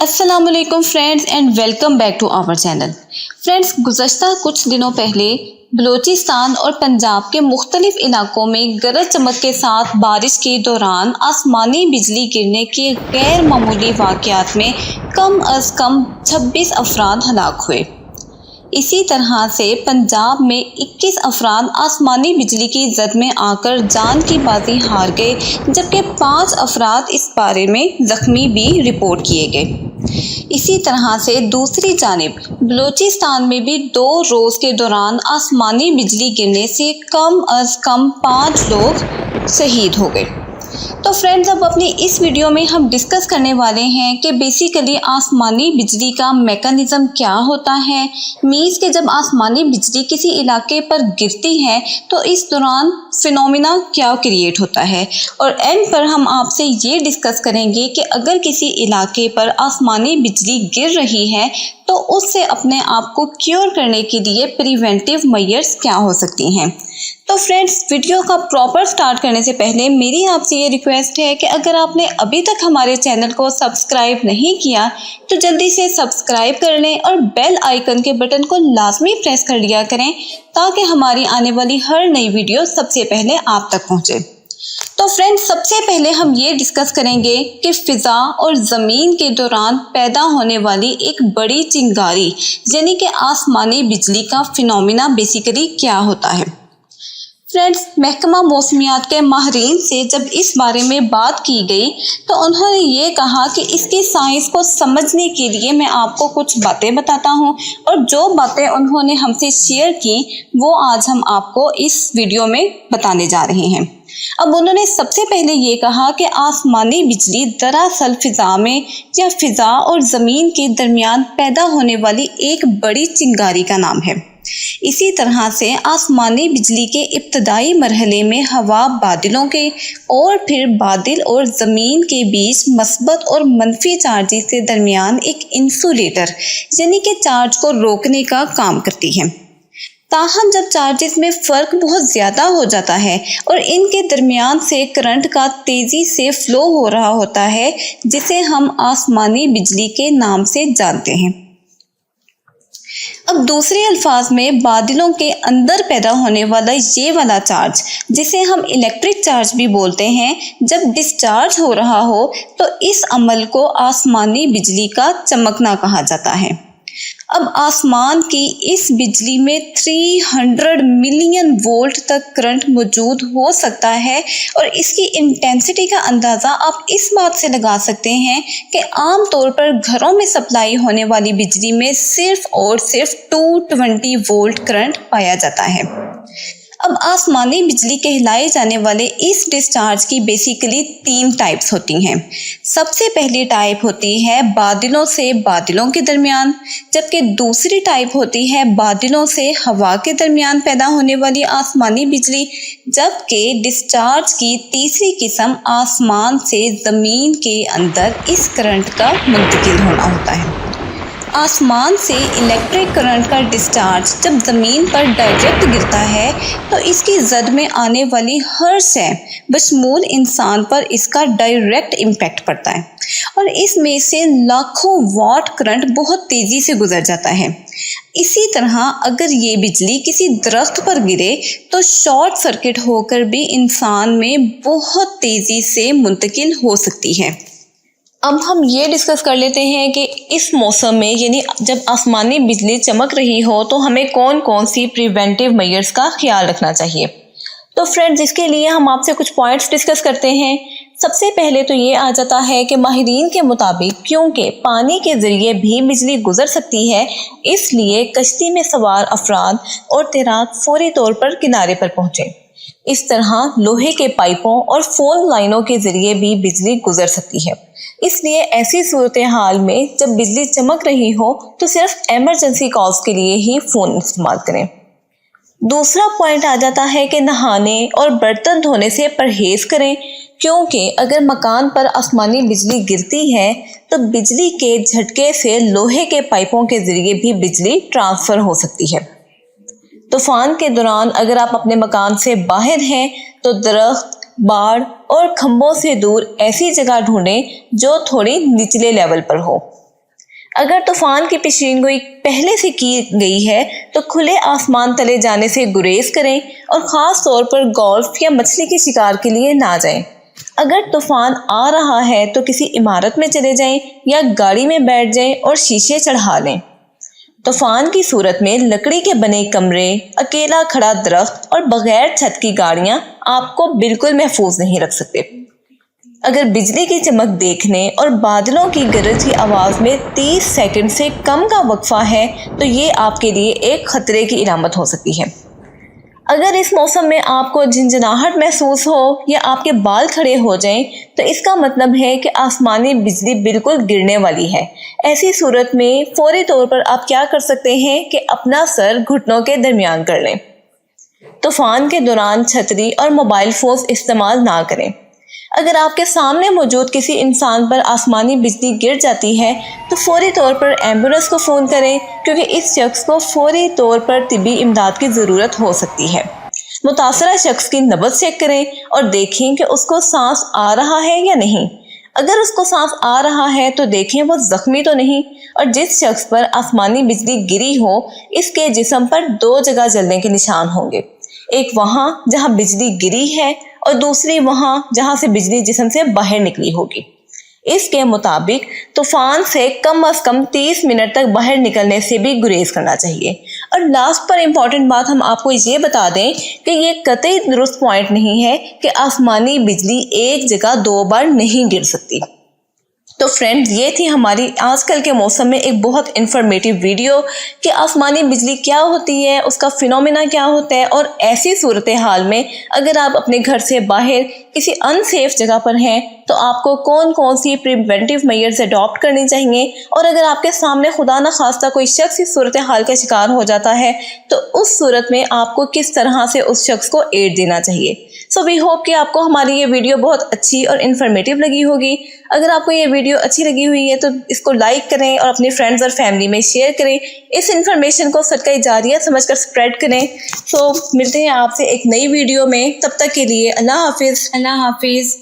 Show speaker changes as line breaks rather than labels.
السلام علیکم friends and welcome back to our channel. Friends, گزشتہ کچھ دنوں پہلے بلوچستان اور پنجاب کے مختلف علاقوں میں گرج چمک کے ساتھ بارش کے دوران آسمانی بجلی گرنے کے غیر معمولی واقعات میں کم از کم 26 افراد ہلاک ہوئے۔ اسی طرح سے پنجاب میں 21 افراد آسمانی بجلی کی زد میں آ کر جان کی بازی ہار گئے، جبکہ 5 افراد اس بارے میں زخمی بھی رپورٹ کیے گئے۔ اسی طرح سے دوسری جانب بلوچستان میں بھی 2 روز کے دوران آسمانی بجلی گرنے سے کم از کم 5 لوگ شہید ہو گئے۔ تو فرینڈز، اب اپنی اس ویڈیو میں ہم ڈسکس کرنے والے ہیں کہ بیسیکلی آسمانی بجلی کا میکانزم کیا ہوتا ہے، مینس کہ جب آسمانی بجلی کسی علاقے پر گرتی ہے تو اس دوران فینومینا کیا کریٹ ہوتا ہے، اور اینڈ پر ہم آپ سے یہ ڈسکس کریں گے کہ اگر کسی علاقے پر آسمانی بجلی گر رہی ہے تو اس سے اپنے آپ کو کیور کرنے کے لیے پریونٹیو میئرز کیا ہو سکتی ہیں۔ تو فرینڈز، ویڈیو کا پراپر سٹارٹ کرنے سے پہلے میری آپ سے یہ ریکویسٹ ہے کہ اگر آپ نے ابھی تک ہمارے چینل کو سبسکرائب نہیں کیا تو جلدی سے سبسکرائب کر لیں اور بیل آئیکن کے بٹن کو لازمی پریس کر لیا کریں تاکہ ہماری آنے والی ہر نئی ویڈیو سب سے پہلے آپ تک پہنچے۔ تو فرینڈ، سب سے پہلے ہم یہ ڈسکس کریں گے کہ فضا اور زمین کے دوران پیدا ہونے والی ایک بڑی چنگاری یعنی کہ آسمانی بجلی کا فینومینا بیسیکلی کیا ہوتا ہے۔ فرینڈز، محکمہ موسمیات کے ماہرین سے جب اس بارے میں بات کی گئی تو انہوں نے یہ کہا کہ اس کی سائنس کو سمجھنے کے لیے میں آپ کو کچھ باتیں بتاتا ہوں، اور جو باتیں انہوں نے ہم سے شیئر کی وہ آج ہم آپ کو اس ویڈیو میں بتانے جا رہے ہیں۔ اب انہوں نے سب سے پہلے یہ کہا کہ آسمانی بجلی دراصل فضا میں یا فضا اور زمین کے درمیان پیدا ہونے والی ایک بڑی چنگاری کا نام ہے۔ اسی طرح سے آسمانی بجلی کے ابتدائی مرحلے میں ہوا بادلوں کے اور پھر بادل اور زمین کے بیچ مثبت اور منفی چارجز کے درمیان ایک انسولیٹر یعنی کہ چارج کو روکنے کا کام کرتی ہے۔ تاہم جب چارجز میں فرق بہت زیادہ ہو جاتا ہے اور ان کے درمیان سے کرنٹ کا تیزی سے فلو ہو رہا ہوتا ہے جسے ہم آسمانی بجلی کے نام سے جانتے ہیں۔ اب دوسرے الفاظ میں بادلوں کے اندر پیدا ہونے والا یہ والا چارج جسے ہم الیکٹرک چارج بھی بولتے ہیں، جب ڈسچارج ہو رہا ہو تو اس عمل کو آسمانی بجلی کا چمکنا کہا جاتا ہے۔ اب آسمان کی اس بجلی میں 300 ملین وولٹ تک کرنٹ موجود ہو سکتا ہے، اور اس کی انٹینسٹی کا اندازہ آپ اس بات سے لگا سکتے ہیں کہ عام طور پر گھروں میں سپلائی ہونے والی بجلی میں صرف اور صرف 220 وولٹ کرنٹ پایا جاتا ہے۔ اب آسمانی بجلی کہلائے جانے والے اس ڈسچارج کی بیسیکلی 3 ٹائپس ہوتی ہیں۔ سب سے پہلی ٹائپ ہوتی ہے بادلوں سے بادلوں کے درمیان، جبکہ دوسری ٹائپ ہوتی ہے بادلوں سے ہوا کے درمیان پیدا ہونے والی آسمانی بجلی، جبکہ ڈسچارج کی تیسری قسم آسمان سے زمین کے اندر اس کرنٹ کا منتقل ہونا ہوتا ہے۔ آسمان سے الیکٹرک کرنٹ کا ڈسچارج جب زمین پر ڈائریکٹ گرتا ہے تو اس کی زد میں آنے والی ہر شے بشمول انسان پر اس کا ڈائریکٹ امپیکٹ پڑتا ہے، اور اس میں سے لاکھوں واٹ کرنٹ بہت تیزی سے گزر جاتا ہے۔ اسی طرح اگر یہ بجلی کسی درخت پر گرے تو شارٹ سرکٹ ہو کر بھی انسان میں بہت تیزی سے منتقل ہو سکتی ہے۔ اب ہم یہ ڈسکس کر لیتے ہیں کہ اس موسم میں یعنی جب آسمانی بجلی چمک رہی ہو تو ہمیں کون کون سی پریونٹیو میئرز کا خیال رکھنا چاہیے۔ تو فرینڈز، اس کے لیے ہم آپ سے کچھ پوائنٹس ڈسکس کرتے ہیں۔ سب سے پہلے تو یہ آ جاتا ہے کہ ماہرین کے مطابق کیونکہ پانی کے ذریعے بھی بجلی گزر سکتی ہے، اس لیے کشتی میں سوار افراد اور تیراک فوری طور پر کنارے پر پہنچے۔ اس طرح لوہے کے پائپوں اور فون لائنوں کے ذریعے بھی بجلی گزر سکتی ہے، اس لیے ایسی صورتحال میں جب بجلی چمک رہی ہو تو صرف ایمرجنسی کالز کے لیے ہی فون استعمال کریں۔ دوسرا پوائنٹ آ جاتا ہے کہ نہانے اور برتن دھونے سے پرہیز کریں، کیونکہ اگر مکان پر آسمانی بجلی گرتی ہے تو بجلی کے جھٹکے سے لوہے کے پائپوں کے ذریعے بھی بجلی ٹرانسفر ہو سکتی ہے۔ طوفان کے دوران اگر آپ اپنے مکان سے باہر ہیں تو درخت، باڑ اور کھمبوں سے دور ایسی جگہ ڈھونڈیں جو تھوڑی نچلے لیول پر ہو۔ اگر طوفان کی پیشین گوئی پہلے سے کی گئی ہے تو کھلے آسمان تلے جانے سے گریز کریں اور خاص طور پر گولف یا مچھلی کے شکار کے لیے نہ جائیں۔ اگر طوفان آ رہا ہے تو کسی عمارت میں چلے جائیں یا گاڑی میں بیٹھ جائیں اور شیشے چڑھا لیں۔ طوفان کی صورت میں لکڑی کے بنے کمرے، اکیلا کھڑا درخت اور بغیر چھت کی گاڑیاں آپ کو بالکل محفوظ نہیں رکھ سکتے۔ اگر بجلی کی چمک دیکھنے اور بادلوں کی گرج کی آواز میں 30 سیکنڈ سے کم کا وقفہ ہے تو یہ آپ کے لیے ایک خطرے کی علامت ہو سکتی ہے۔ اگر اس موسم میں آپ کو جھنجھناہٹ محسوس ہو یا آپ کے بال کھڑے ہو جائیں تو اس کا مطلب ہے کہ آسمانی بجلی بالکل گرنے والی ہے۔ ایسی صورت میں فوری طور پر آپ کیا کر سکتے ہیں کہ اپنا سر گھٹنوں کے درمیان کر لیں۔ طوفان کے دوران چھتری اور موبائل فونز استعمال نہ کریں۔ اگر آپ کے سامنے موجود کسی انسان پر آسمانی بجلی گر جاتی ہے تو فوری طور پر ایمبولینس کو فون کریں، کیونکہ اس شخص کو فوری طور پر طبی امداد کی ضرورت ہو سکتی ہے۔ متاثرہ شخص کی نبض چیک کریں اور دیکھیں کہ اس کو سانس آ رہا ہے یا نہیں۔ اگر اس کو سانس آ رہا ہے تو دیکھیں وہ زخمی تو نہیں، اور جس شخص پر آسمانی بجلی گری ہو اس کے جسم پر 2 جگہ جلنے کے نشان ہوں گے، ایک وہاں جہاں بجلی گری ہے اور دوسری وہاں جہاں سے بجلی جسم سے باہر نکلی ہوگی۔ اس کے مطابق طوفان سے کم از کم 30 منٹ تک باہر نکلنے سے بھی گریز کرنا چاہیے۔ اور لاسٹ پر امپورٹنٹ بات ہم آپ کو یہ بتا دیں کہ یہ قطعی درست پوائنٹ نہیں ہے کہ آسمانی بجلی ایک جگہ 2 بار نہیں گر سکتی۔ تو فرینڈ، یہ تھی ہماری آج کل کے موسم میں ایک بہت انفارمیٹیو ویڈیو کہ آسمانی بجلی کیا ہوتی ہے، اس کا فینومینا کیا ہوتا ہے، اور ایسی صورتحال میں اگر آپ اپنے گھر سے باہر کسی ان سیف جگہ پر ہیں تو آپ کو کون سی پریونٹیو میئرز اڈاپٹ کرنی چاہیے، اور اگر آپ کے سامنے خدا نخواستہ کوئی شخص اس صورتحال کا شکار ہو جاتا ہے تو اس صورت میں آپ کو کس طرح سے اس شخص کو ایڈ دینا چاہیے۔ سو وی ہوپ کہ آپ کو ہماری یہ ویڈیو بہت اچھی اور انفارمیٹیو لگی ہوگی۔ اگر آپ کو یہ ویڈیو اچھی لگی ہوئی ہے تو اس کو لائک کریں اور اپنے فرینڈز اور فیملی میں شیئر کریں۔ اس انفارمیشن کو صدقہ جاریہ سمجھ کر سپریڈ کریں۔ سو ملتے ہیں آپ سے ایک نئی ویڈیو میں، تب تک کے لیے اللہ حافظ۔
اللہ حافظ۔